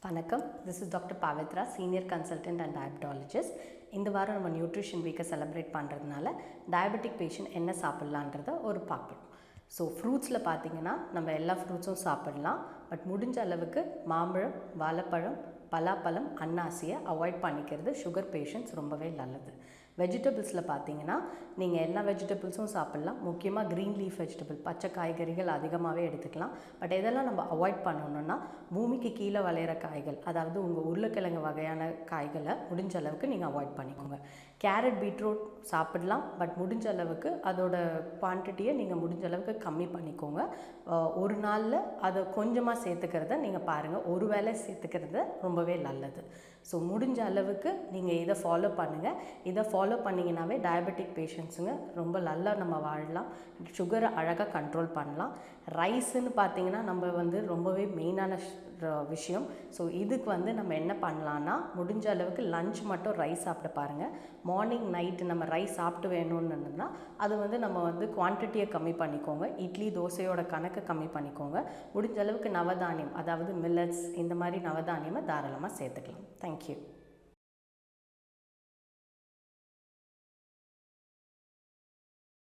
வணக்கம், this is doctor Pavithra, senior consultant and diabetologist. இந்த வாரம் நம்ம நியூட்ரிஷன் வீக்கை செலிப்ரேட் பண்ணுறதுனால டயபெட்டிக் பேஷண்ட் என்ன சாப்பிட்லான்றத பார்ப்போம். ஸோ ஃப்ரூட்ஸில் பார்த்திங்கன்னா நம்ம எல்லா ஃப்ரூட்ஸும் சாப்பிட்லாம். பட் முடிஞ்ச அளவுக்கு மாம்பழம், வாழைப்பழம், பலாப்பழம், அன்னாசியை அவாய்ட் பண்ணிக்கிறது சுகர் பேஷண்ட்ஸ் ரொம்பவே நல்லது. வெஜிடபிள்ஸில் பார்த்திங்கன்னா நீங்கள் எல்லா வெஜிடபிள்ஸும் சாப்பிட்லாம். முக்கியமாக க்ரீன் லீஃப் வெஜிடபிள், பச்சை காய்கறிகள் அதிகமாகவே எடுத்துக்கலாம். பட் இதெல்லாம் நம்ம அவாய்ட் பண்ணணுன்னா பூமிக்கு கீழே விளையிற காய்கள், அதாவது உங்கள் உருளைக்கிழங்கு வகையான காய்களை முடிஞ்ச அளவுக்கு நீங்கள் அவாய்ட் பண்ணிக்கோங்க. கேரட், பீட்ரூட் சாப்பிடலாம். பட் முடிஞ்ச அளவுக்கு அதோட குவான்டிட்டியை நீங்கள் முடிஞ்ச அளவுக்கு கம்மி பண்ணிக்கோங்க. ஒரு நாளில் அதை கொஞ்சமாக சேர்த்துக்கிறத நீங்கள் பாருங்கள். ஒரு வேளை சேர்த்துக்கிறது ரொம்பவே நல்லது. ஸோ முடிஞ்ச அளவுக்கு நீங்கள் இதை ஃபாலோ பண்ணுங்கள். இதை ஃபாலோ பண்ணிங்கனாவே டயபெட்டிக் பேஷண்ட்ஸுங்க ரொம்ப நல்லா நம்ம வாழலாம். சுகரை அழகாக கண்ட்ரோல் பண்ணலாம். ரைஸுன்னு பார்த்திங்கன்னா நம்ம ரொம்பவே மெயினான விஷயம். ஸோ இதுக்கு நம்ம என்ன பண்ணலான்னா, முடிஞ்ச அளவுக்கு லஞ்ச் மட்டும் ரைஸ் சாப்பிட பாருங்கள். மார்னிங் நைட்டு நம்ம ரைஸ் சாப்பிட்டு வேணும்னுன்னா அது நம்ம குவான்டிட்டியை கம்மி பண்ணிக்கோங்க. இட்லி தோசையோட கணக்கை கம்மி பண்ணிக்கோங்க. முடிஞ்ச அளவுக்கு நவதானியம், அதாவது மில்லட்ஸ், இந்த மாதிரி நவதானியமாக தாராளமாக சேர்த்துக்கலாம். தேங்க்யூ.